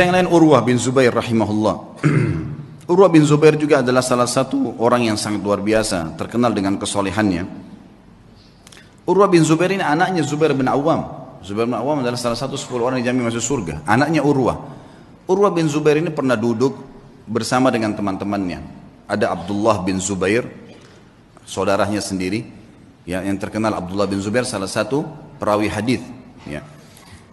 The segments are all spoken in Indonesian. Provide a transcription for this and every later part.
Yang lain Urwah bin Zubair rahimahullah. Urwah bin Zubair juga adalah salah satu orang yang sangat luar biasa, terkenal dengan kesolehannya. Urwah bin Zubair ini anaknya Zubair bin Awam. Zubair bin Awam adalah salah satu 10 orang yang dijamin masuk surga. Anaknya Urwah. Urwah bin Zubair ini pernah duduk bersama dengan teman-temannya. Ada Abdullah bin Zubair, saudaranya sendiri, ya, yang terkenal. Abdullah bin Zubair salah satu perawi hadis, ya,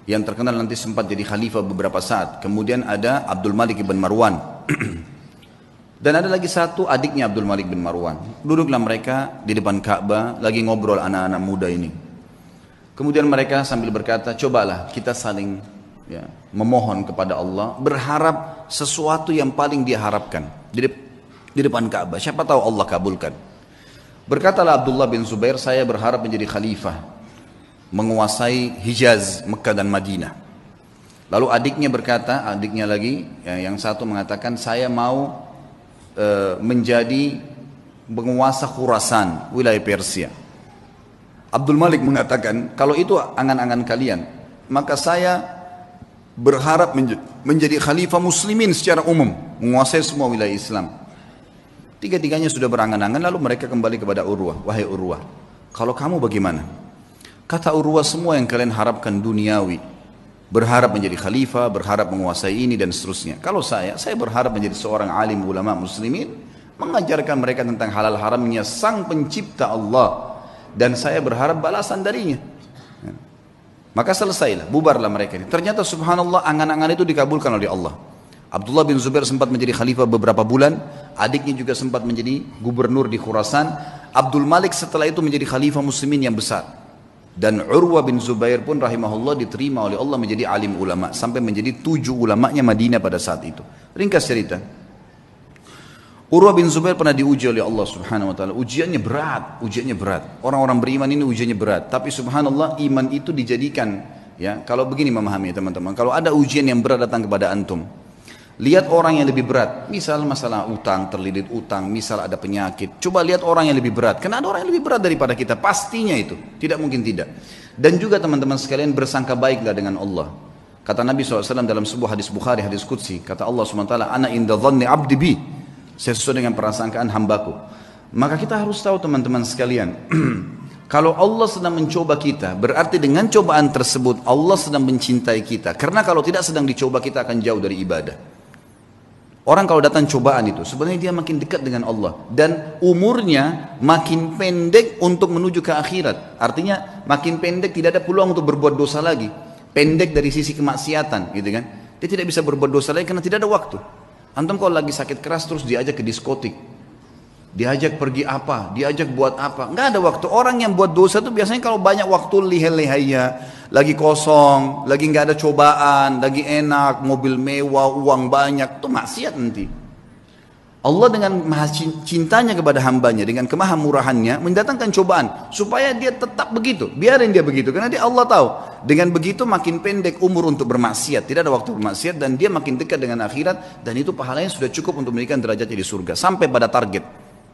yang terkenal nanti sempat jadi khalifah beberapa saat. Kemudian ada Abdul Malik bin Marwan. Dan ada lagi satu adiknya Abdul Malik bin Marwan. Duduklah mereka di depan Ka'bah lagi ngobrol anak-anak muda ini. Kemudian mereka sambil berkata, cobalah kita saling, ya, memohon kepada Allah, berharap sesuatu yang paling dia harapkan di depan Ka'bah. Siapa tahu Allah kabulkan. Berkatalah Abdullah bin Zubair, saya berharap menjadi khalifah, menguasai Hijaz, Mekah dan Madinah. Lalu adiknya berkata, adiknya lagi, ya, yang satu mengatakan, saya mau menjadi penguasa Khurasan, wilayah Persia. Abdul Malik mengatakan, kalau itu angan-angan kalian, maka saya berharap menjadi khalifah muslimin secara umum, menguasai semua wilayah Islam. Tiga-tiganya sudah berangan-angan, lalu mereka kembali kepada Urwah. Wahai Urwah, kalau kamu bagaimana? Kata Urwah, semua yang kalian harapkan duniawi, berharap menjadi khalifah, berharap menguasai ini dan seterusnya. Kalau saya berharap menjadi seorang alim ulama muslimin, mengajarkan mereka tentang halal haramnya sang pencipta Allah, dan saya berharap balasan darinya. Maka selesailah, bubarlah mereka ini. Ternyata subhanallah, angan-angan itu dikabulkan oleh Allah. Abdullah bin Zubair sempat menjadi khalifah beberapa bulan, adiknya juga sempat menjadi gubernur di Khurasan. Abdul Malik setelah itu menjadi khalifah muslimin yang besar. Dan Urwah bin Zubair pun rahimahullah diterima oleh Allah menjadi alim ulama, sampai menjadi 7 ulamanya Madinah pada saat itu. Ringkas cerita, Urwah bin Zubair pernah diuji oleh Allah subhanahu wa ta'ala. Ujiannya berat. Orang-orang beriman ini ujiannya berat. Tapi subhanallah, iman itu dijadikan, ya, kalau begini memahami teman-teman, kalau ada ujian yang berat datang kepada antum, lihat orang yang lebih berat, misal masalah utang, terlilit utang, misal ada penyakit. Coba lihat orang yang lebih berat, karena ada orang yang lebih berat daripada kita, pastinya itu, tidak mungkin tidak. Dan juga teman-teman sekalian, bersangka baiklah dengan Allah. Kata Nabi SAW dalam sebuah hadis Bukhari, hadis Qudsi, kata Allah SWT, Ana inda dhanni abdi bi, saya sesuai dengan persangkaan hambaku. Maka kita harus tahu teman-teman sekalian, kalau Allah sedang mencoba kita, berarti dengan cobaan tersebut Allah sedang mencintai kita. Karena kalau tidak sedang dicoba, kita akan jauh dari ibadah. Orang kalau datang cobaan itu, sebenarnya dia makin dekat dengan Allah. Dan umurnya makin pendek untuk menuju ke akhirat. Artinya makin pendek, tidak ada peluang untuk berbuat dosa lagi. Pendek dari sisi kemaksiatan, gitu kan. Dia tidak bisa berbuat dosa lagi karena tidak ada waktu. Antum kalau lagi sakit keras terus diajak ke diskotik, diajak pergi apa, diajak buat apa, nggak ada waktu. Orang yang buat dosa itu biasanya kalau banyak waktu lihai-lihainya, lagi kosong, lagi nggak ada cobaan, lagi enak, mobil mewah, uang banyak, itu maksiat nanti. Allah dengan maha cintanya kepada hambanya, dengan kemahamurahannya mendatangkan cobaan supaya dia tetap begitu. Biarin dia begitu, karena dia Allah tahu dengan begitu makin pendek umur untuk bermaksiat, tidak ada waktu bermaksiat, dan dia makin dekat dengan akhirat, dan itu pahalanya sudah cukup untuk memberikan derajatnya di surga sampai pada target.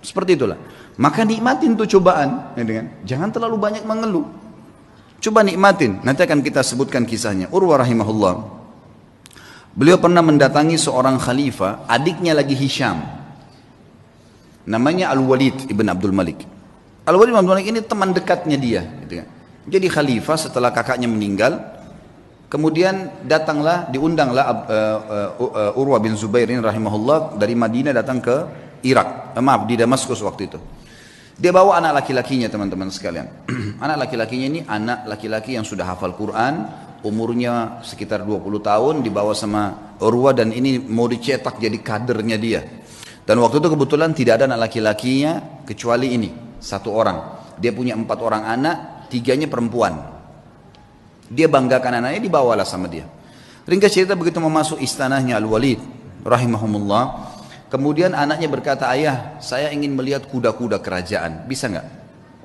Seperti itulah. Maka nikmatin tuh cobaan, ya, jangan terlalu banyak mengeluh. Coba nikmatin. Nanti akan kita sebutkan kisahnya. Urwah rahimahullah, beliau pernah mendatangi seorang khalifah, adiknya lagi Hisham, namanya Al-Walid ibn Abdul Malik. Al-Walid ibn Abdul Malik ini teman dekatnya dia, gitu kan. Jadi khalifah setelah kakaknya meninggal. Kemudian datanglah, diundanglah Urwah bin Zubair ini rahimahullah dari Madinah datang ke Irak, di Damaskus waktu itu. Dia bawa anak laki-lakinya teman-teman sekalian. Anak laki-lakinya ini anak laki-laki yang sudah hafal Quran, umurnya sekitar 20 tahun, dibawa sama Urwah, dan ini mau dicetak jadi kadernya dia. Dan waktu itu kebetulan tidak ada anak laki-lakinya kecuali ini, satu orang. Dia punya 4 orang anak, 3-nya perempuan. Dia banggakan anaknya, dibawalah sama dia. Ringkas cerita, begitu memasuk istanahnya Al-Walid rahimahumullah, kemudian anaknya berkata, ayah, saya ingin melihat kuda-kuda kerajaan, bisa nggak?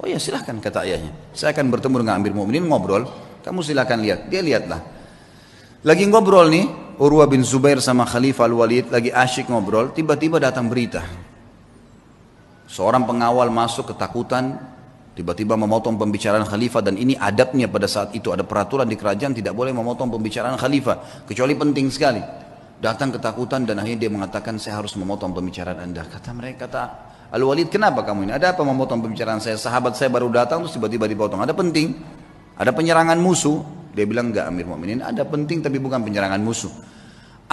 Oh ya silahkan, kata ayahnya. Saya akan bertemu dengan Amir Mu'minin, ngobrol, kamu silahkan lihat. Dia lihatlah. Lagi ngobrol nih, Urwah bin Zubair sama Khalifah Al-Walid lagi asyik ngobrol, tiba-tiba datang berita. Seorang pengawal masuk ketakutan, tiba-tiba memotong pembicaraan khalifah, dan ini adabnya pada saat itu, ada peraturan di kerajaan tidak boleh memotong pembicaraan khalifah kecuali penting sekali. Datang ketakutan dan akhirnya dia mengatakan, saya harus memotong pembicaraan Anda. Kata mereka, kata Al-Walid, kenapa kamu ini? Ada apa memotong pembicaraan saya? Sahabat saya baru datang terus tiba-tiba dipotong. Ada penting? Ada penyerangan musuh? Dia bilang, enggak Amir Mu'minin, ada penting tapi bukan penyerangan musuh.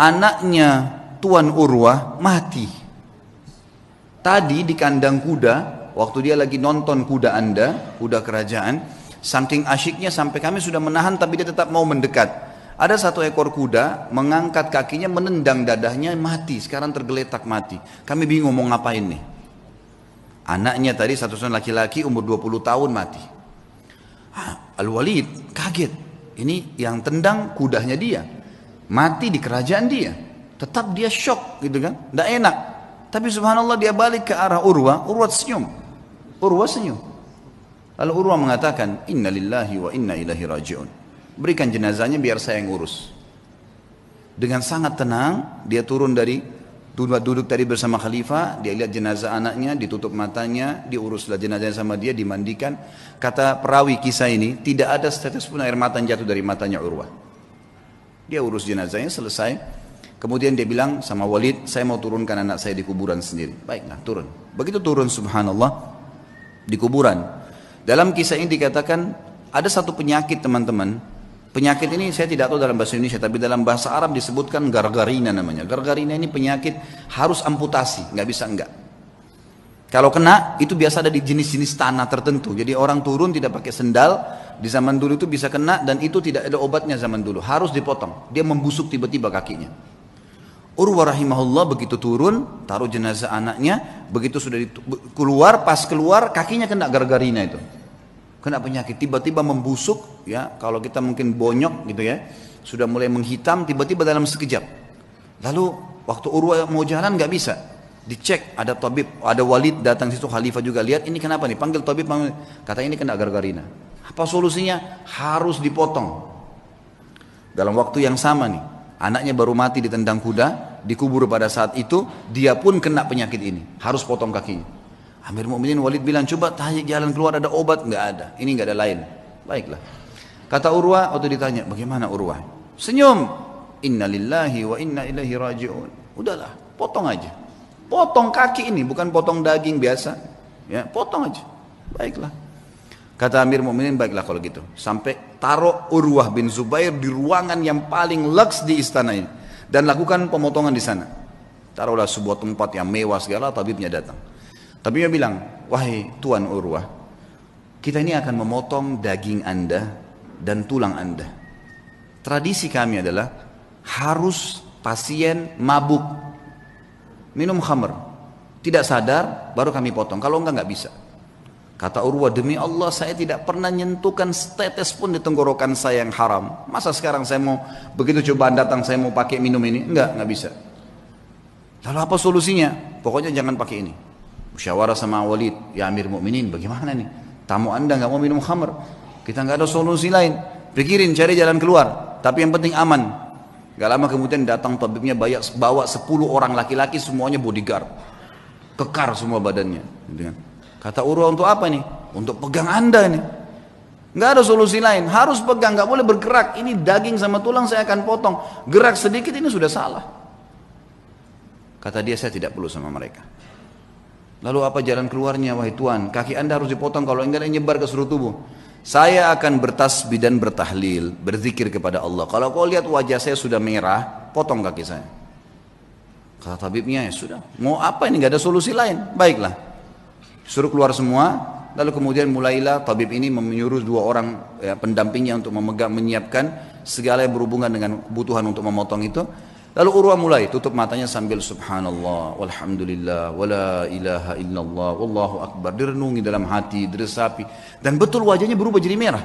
Anaknya Tuan Urwah mati. Tadi di kandang kuda, waktu dia lagi nonton kuda Anda, kuda kerajaan, saking asyiknya sampai kami sudah menahan tapi dia tetap mau mendekat. Ada satu ekor kuda mengangkat kakinya, menendang dadahnya, mati. Sekarang tergeletak mati. Kami bingung mau ngapain nih. Anaknya tadi satu-satunya laki-laki umur 20 tahun mati. Al-Walid kaget. Ini yang tendang kudanya dia. Mati di kerajaan dia. Tetap dia shock gitu kan. Tidak enak. Tapi subhanallah dia balik ke arah Urwah. Urwah senyum. Urwah senyum. Lalu Urwah mengatakan, Inna lillahi wa inna ilahi raji'un. Berikan jenazahnya biar saya yang urus. Dengan sangat tenang dia turun dari duduk tadi bersama khalifah, dia lihat jenazah anaknya, ditutup matanya, diuruslah jenazahnya sama dia, dimandikan. Kata perawi kisah ini, tidak ada setetes pun air mata yang jatuh dari matanya Urwah. Dia urus jenazahnya selesai. Kemudian dia bilang sama Walid, saya mau turunkan anak saya di kuburan sendiri. Baiklah, turun. Begitu turun subhanallah di kuburan. Dalam kisah ini dikatakan ada satu penyakit teman-teman. Penyakit ini saya tidak tahu dalam bahasa Indonesia, tapi dalam bahasa Arab disebutkan gargarina namanya. Gargarina ini penyakit harus amputasi, nggak bisa enggak. Kalau kena itu biasa ada di jenis-jenis tanah tertentu. Jadi orang turun tidak pakai sendal di zaman dulu itu bisa kena dan itu tidak ada obatnya zaman dulu. Harus dipotong. Dia membusuk tiba-tiba kakinya. Urwah rahimahullah begitu turun, taruh jenazah anaknya, begitu sudah keluar, pas keluar kakinya kena gargarina itu. Kena penyakit, tiba-tiba membusuk, ya kalau kita mungkin bonyok gitu ya, sudah mulai menghitam, tiba-tiba dalam sekejap. Lalu waktu Urwah mau jalan nggak bisa, dicek ada tabib, ada Walid datang situ, khalifah juga lihat ini kenapa nih, panggil tabib, kata ini kena gargarina. Apa solusinya? Harus dipotong. Dalam waktu yang sama nih, anaknya baru mati ditendang kuda, dikubur pada saat itu, dia pun kena penyakit ini, harus potong kakinya. Amir Mu'minin Walid bilang, coba tanya jalan keluar ada obat, nggak ada. Ini nggak ada lain. Baiklah. Kata Urwah waktu ditanya, bagaimana Urwah? Senyum. Inna lillahi wa inna ilaihi raji'un. Udahlah, potong aja. Potong kaki ini, bukan potong daging biasa. Ya, potong aja. Baiklah. Kata Amir Mu'minin, baiklah kalau gitu. Sampai taruh Urwah bin Zubair di ruangan yang paling leks di istana ini. Dan lakukan pemotongan di sana. Taruhlah sebuah tempat yang mewah segala, tabibnya datang. Tapi dia bilang, wahai Tuan Urwah, kita ini akan memotong daging Anda dan tulang Anda. Tradisi kami adalah harus pasien mabuk, minum khamr, tidak sadar, baru kami potong. Kalau enggak bisa. Kata Urwah, demi Allah saya tidak pernah nyentuhkan setetes pun di tenggorokan saya yang haram. Masa sekarang saya mau, begitu cobaan datang saya mau pakai minum ini? Enggak bisa. Lalu apa solusinya? Pokoknya jangan pakai ini. Musyawarah sama Walid, ya Amir Mu'minin, bagaimana nih? Tamu Anda nggak mau minum khamr, kita nggak ada solusi lain. Pikirin cari jalan keluar, tapi yang penting aman. Gak lama kemudian datang tabibnya bawa 10 orang laki-laki semuanya bodyguard, kekar semua badannya. Kata Urwah, untuk apa nih? Untuk pegang Anda nih. Nggak ada solusi lain, harus pegang, nggak boleh bergerak. Ini daging sama tulang saya akan potong. Gerak sedikit ini sudah salah. Kata dia, saya tidak perlu sama mereka. Lalu apa jalan keluarnya wahai Tuan? Kaki Anda harus dipotong, kalau enggak nyebar ke seluruh tubuh. Saya akan bertasbih dan bertahlil, berzikir kepada Allah. Kalau kau lihat wajah saya sudah merah, potong kaki saya. Kata tabibnya, ya sudah. Mau apa ini? Enggak ada solusi lain. Baiklah. Suruh keluar semua. Lalu kemudian mulailah tabib ini menyuruh 2 orang ya, pendampingnya untuk menyiapkan segala yang berhubungan dengan kebutuhan untuk memotong itu. Lalu Urwah mulai tutup matanya sambil subhanallah, walhamdulillah, wala ilaha illallah, wallahu akbar. Direnungi dalam hati, diresapi. Dan betul wajahnya berubah jadi merah.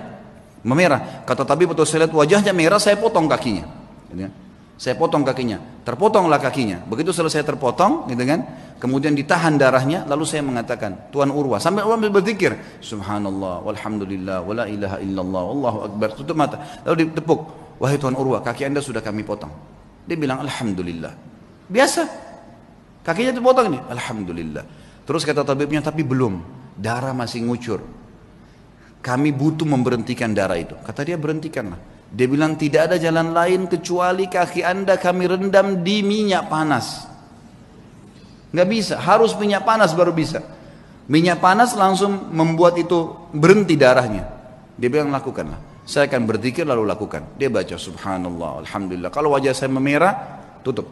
Memerah. Kata tabib, betul saya lihat wajahnya merah, saya potong kakinya. Gitu kan? Saya potong kakinya. Terpotonglah kakinya. Begitu selesai terpotong, gitu kan? Kemudian ditahan darahnya, lalu saya mengatakan, Tuan Urwah, sambil Urwah berzikir, subhanallah, walhamdulillah, wala ilaha illallah, wallahu akbar. Tutup mata. Lalu ditepuk, wahai Tuan Urwah, kaki Anda sudah kami potong. Dia bilang alhamdulillah. Biasa. Kakinya terpotong nih. Alhamdulillah. Terus kata tabibnya, tapi belum. Darah masih ngucur. Kami butuh memberhentikan darah itu. Kata dia, berhentikanlah. Dia bilang tidak ada jalan lain kecuali kaki anda kami rendam di minyak panas. Nggak bisa, harus minyak panas baru bisa. Minyak panas langsung membuat itu berhenti darahnya. Dia bilang lakukanlah. Saya akan berzikir lalu lakukan. Dia baca subhanallah, alhamdulillah. Kalau wajah saya memerah, tutup.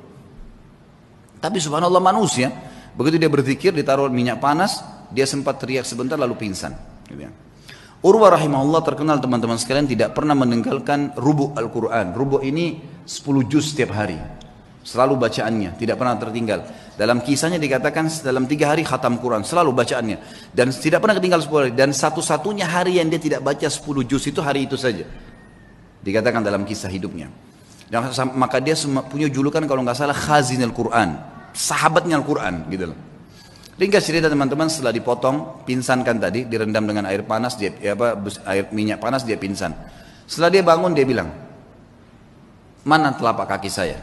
Tapi subhanallah manusia, begitu dia berzikir ditaruh minyak panas, dia sempat teriak sebentar lalu pingsan. Urwah rahimahullah terkenal teman-teman sekalian tidak pernah meninggalkan rubu' Al-Quran. Rubu' ini 10 juz setiap hari. Selalu bacaannya, tidak pernah tertinggal. Dalam kisahnya dikatakan dalam 3 hari khatam Quran, selalu bacaannya. Dan tidak pernah ketinggal 10 hari. Dan satu-satunya hari yang dia tidak baca 10 juz itu hari itu saja. Dikatakan dalam kisah hidupnya. Dan maka dia punya julukan kalau nggak salah Khazin Al-Quran. Sahabatnya Al-Quran gitu loh. Ringkas cerita teman-teman, setelah dipotong, pingsankan tadi, direndam dengan air panas, air minyak panas dia pingsan. Setelah dia bangun dia bilang, mana telapak kaki saya?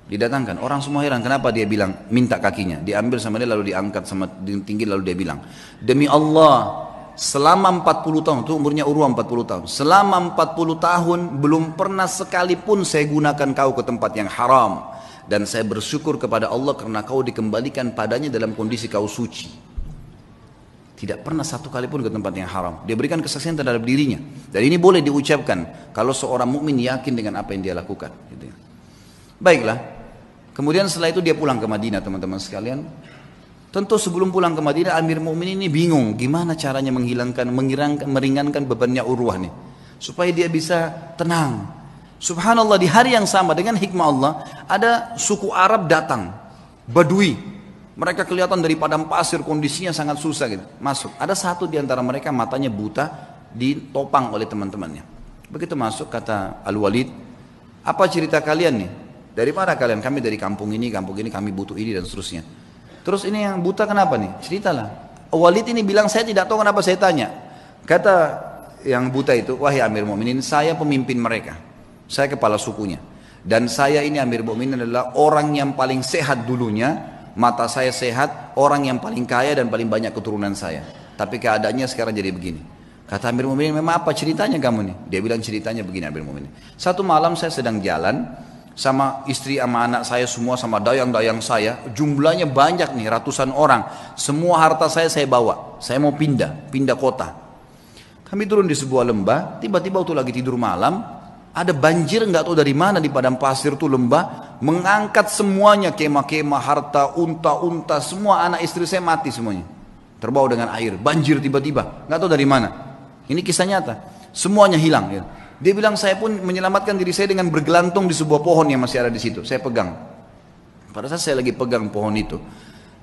Didatangkan, orang semua heran kenapa dia bilang minta kakinya. Diambil sama dia lalu diangkat sama tinggi lalu dia bilang, demi Allah selama 40 tahun, itu umurnya Urwah 40 tahun, selama 40 tahun belum pernah sekalipun saya gunakan kau ke tempat yang haram. Dan saya bersyukur kepada Allah karena kau dikembalikan padanya dalam kondisi kau suci. Tidak pernah satu kali pun ke tempat yang haram. Dia berikan kesaksian terhadap dirinya. Dan ini boleh diucapkan kalau seorang mukmin yakin dengan apa yang dia lakukan. Gitu ya. Baiklah. Kemudian setelah itu dia pulang ke Madinah teman-teman sekalian. Tentu sebelum pulang ke Madinah Amir Mu'minin ini bingung gimana caranya meringankan bebannya Urwah nih. Supaya dia bisa tenang. Subhanallah di hari yang sama dengan hikmah Allah ada suku Arab datang, Badui. Mereka kelihatan dari padang pasir kondisinya sangat susah gitu. Masuk. Ada satu di antara mereka matanya buta ditopang oleh teman-temannya. Begitu masuk kata Al-Walid, apa cerita kalian nih? Dari mana kalian? Kami dari kampung ini kami butuh ini dan seterusnya. Terus ini yang buta kenapa nih? Ceritalah. Walid ini bilang saya tidak tahu kenapa saya tanya. Kata yang buta itu, wahai Amir Mu'minin, saya pemimpin mereka. Saya kepala sukunya. Dan saya ini Amir Mu'minin adalah orang yang paling sehat dulunya. Mata saya sehat, orang yang paling kaya dan paling banyak keturunan saya. Tapi keadaannya sekarang jadi begini. Kata Amir Mu'minin, memang apa ceritanya kamu nih? Dia bilang ceritanya begini Amir Mu'minin. Satu malam saya sedang jalan sama istri sama anak saya semua sama dayang-dayang saya. Jumlahnya banyak nih, ratusan orang. Semua harta saya bawa. Saya mau pindah kota. Kami turun di sebuah lembah, tiba-tiba waktu lagi tidur malam, ada banjir nggak tahu dari mana di padang pasir tuh lembah mengangkat semuanya kemah-kemah harta unta-unta semua anak istri saya mati semuanya terbawa dengan air banjir tiba-tiba nggak tahu dari mana ini kisah nyata semuanya hilang ya. Dia bilang saya pun menyelamatkan diri saya dengan bergelantung di sebuah pohon yang masih ada di situ saya pegang pada saat saya lagi pegang pohon itu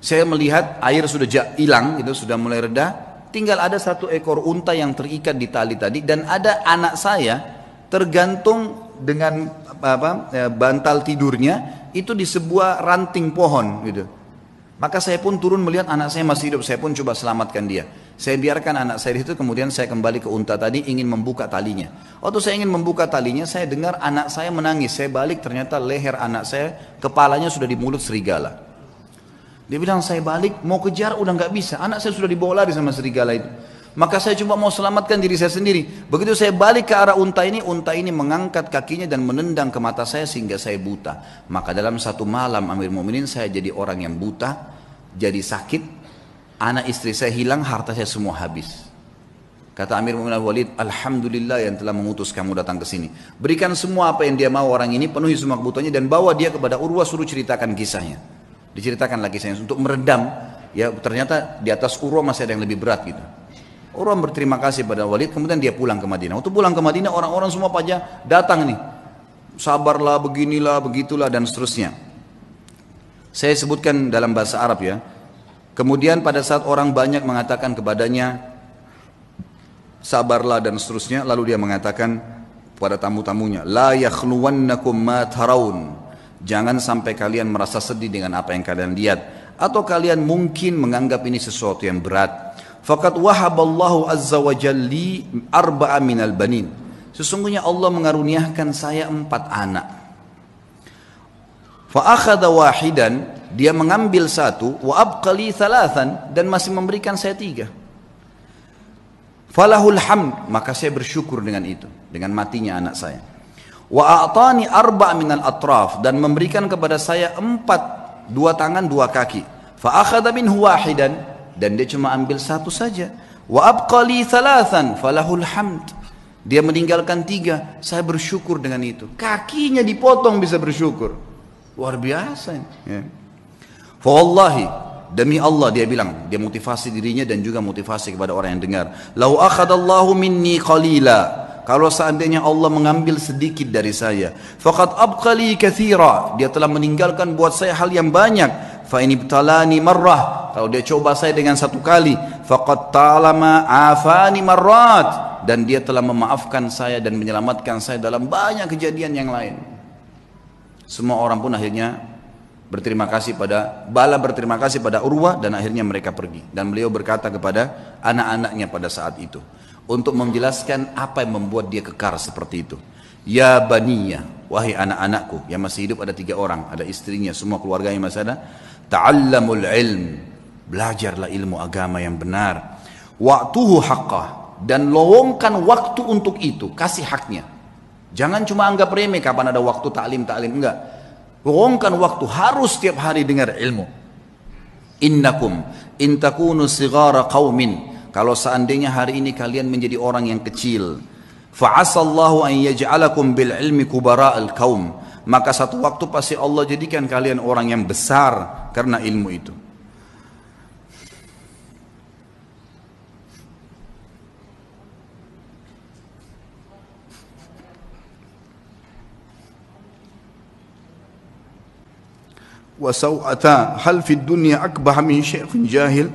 saya melihat air sudah hilang gitu sudah mulai reda tinggal ada satu ekor unta yang terikat di tali tadi dan ada anak saya tergantung dengan bantal tidurnya itu di sebuah ranting pohon gitu. Maka saya pun turun melihat anak saya masih hidup, saya pun coba selamatkan dia. Saya biarkan anak saya itu kemudian saya kembali ke unta tadi ingin membuka talinya. Waktu saya ingin membuka talinya saya dengar anak saya menangis. Saya balik ternyata leher anak saya kepalanya sudah di mulut serigala. Dia bilang saya balik mau kejar udah nggak bisa. Anak saya sudah dibawa lari sama serigala itu. Maka saya cuma mau selamatkan diri saya sendiri. Begitu saya balik ke arah unta ini mengangkat kakinya dan menendang ke mata saya sehingga saya buta. Maka dalam satu malam Amir Mu'minin saya jadi orang yang buta, jadi sakit, anak istri saya hilang, harta saya semua habis. Kata Amir Mu'minin Al-Walid, alhamdulillah yang telah mengutus kamu datang ke sini. Berikan semua apa yang dia mau orang ini, penuhi semua kebutuhannya dan bawa dia kepada Urwah suruh ceritakan kisahnya. Diceritakan lagi kisahnya untuk meredam. Ya ternyata di atas Urwah masih ada yang lebih berat gitu. Urwah berterima kasih pada Walid, kemudian dia pulang ke Madinah. Waktu pulang ke Madinah, orang-orang semua pada datang nih. Sabarlah, beginilah, begitulah, dan seterusnya. Saya sebutkan dalam bahasa Arab ya. Kemudian pada saat orang banyak mengatakan kepadanya, sabarlah dan seterusnya, lalu dia mengatakan pada tamu-tamunya, La yakhluwannakum ma taraun. Jangan sampai kalian merasa sedih dengan apa yang kalian lihat. Atau kalian mungkin menganggap ini sesuatu yang berat. Faqad wahaballahu azza wa jalli arba'a minal banin. Sesungguhnya Allah mengaruniakan saya 4 anak. Fa akhadha wahidan, dia mengambil 1, wa abqali 3 dan masih memberikan saya 3. falahul hamd, maka saya bersyukur dengan itu, dengan matinya anak saya. Wa a'tani arba' minal atraf, dan memberikan kepada saya 4, 2 tangan 2 kaki. Fa akhadha minhu wahidan, dan dia cuma ambil 1 saja. Wa abqali 3 falahul hamd, dia meninggalkan 3, saya bersyukur dengan itu. Kakinya dipotong bisa bersyukur, luar biasa ya. Fa wallahi, demi Allah, dia bilang, dia motivasi dirinya dan juga motivasi kepada orang yang dengar. Lau akhadallahu minni qalila, kalau seandainya Allah mengambil sedikit dari saya, faqad abqali katsira, dia telah meninggalkan buat saya hal yang banyak. Fa in ibtalani marrah, kalau dia coba saya dengan 1 kali, faqad talama afani marrat, dan dia telah memaafkan saya dan menyelamatkan saya dalam banyak kejadian yang lain. Semua orang pun akhirnya berterima kasih pada Urwah, dan akhirnya mereka pergi. Dan beliau berkata kepada anak-anaknya pada saat itu, untuk menjelaskan apa yang membuat dia kekar seperti itu. Ya baniyah, wahai anak-anakku, yang masih hidup ada 3 orang, ada istrinya, semua keluarganya masih ada. Ta'allamul ilm, belajarlah ilmu agama yang benar. Wa'tuhu haqqah, dan lowongkan waktu untuk itu, kasih haknya. Jangan cuma anggap remeh kapan ada waktu ta'lim, enggak. Lowongkan waktu, harus setiap hari dengar ilmu. Innakum in takunu sighara qaumin, kalau seandainya hari ini kalian menjadi orang yang kecil, fa'asallahu an yaj'alakum bil ilmi kubara'al qaum, maka satu waktu pasti Allah jadikan kalian orang yang besar karena ilmu itu. Wa saw'ata hal fid dunya akbah min syaikhin jahil,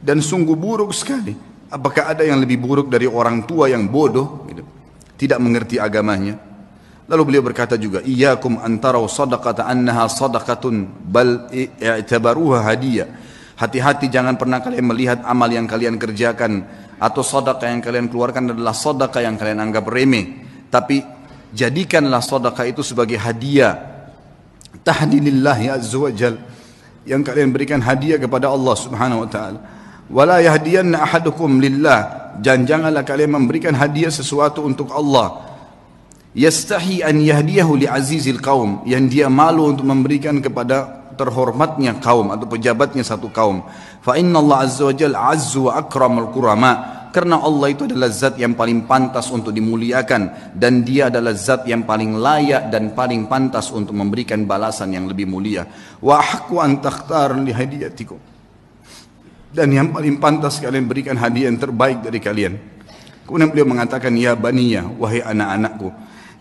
dan sungguh buruk sekali, apakah ada yang lebih buruk dari orang tua yang bodoh gitu, tidak mengerti agamanya. Lalu beliau berkata juga, iyyakum antaraw sadaqata annaha sadaqatun bal i'tabaruha hadiyah, hati-hati jangan pernah kalian melihat amal yang kalian kerjakan atau sedekah yang kalian keluarkan adalah sedekah yang kalian anggap remeh, tapi jadikanlah sedekah itu sebagai hadiah tahdilillahi azza wajal, yang kalian berikan hadiah kepada Allah subhanahu wa ta'ala. Wala yahdiyanna ahadukum lillah, dan janganlah kalian memberikan hadiah sesuatu untuk Allah. Yastahi an yahdiyahu li azizil qaum, yang dia malu untuk memberikan kepada terhormatnya kaum atau pejabatnya satu kaum. Fa inna Allah azza wa jalla azzu wa akramul kurama, karena Allah itu adalah zat yang paling pantas untuk dimuliakan, dan dia adalah zat yang paling layak dan paling pantas untuk memberikan balasan yang lebih mulia. Wa haqqu an takhtar li hadiyatikum, dan yang paling pantas kalian berikan hadiah yang terbaik dari kalian. Kemudian beliau mengatakan, ya baniyah, wahai anak-anakku,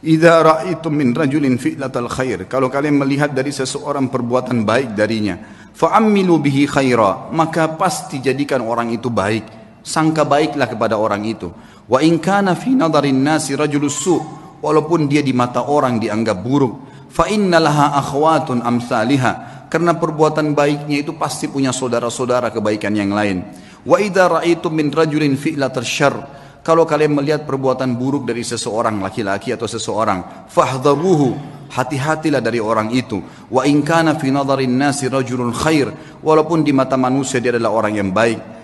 idza ra'aitum min rajulin fi'latal khair, kalau kalian melihat dari seseorang perbuatan baik darinya, fa'ammilu bihi khaira, maka pasti jadikan orang itu baik, sangka baiklah kepada orang itu. Wa in kana fi nadarin nasi rajulus su', walaupun dia di mata orang dianggap buruk, fa innalaha akhwatun amsalihha, karena perbuatan baiknya itu pasti punya saudara-saudara kebaikan yang lain. Wa idza ra'aitum min rajulin fi'latal syarr, kalau kalian melihat perbuatan buruk dari seseorang, laki-laki atau seseorang, fahdharuhu, hati-hatilah dari orang itu. Wa in kana fi nadharin nasi rajulun khair, walaupun di mata manusia dia adalah orang yang baik.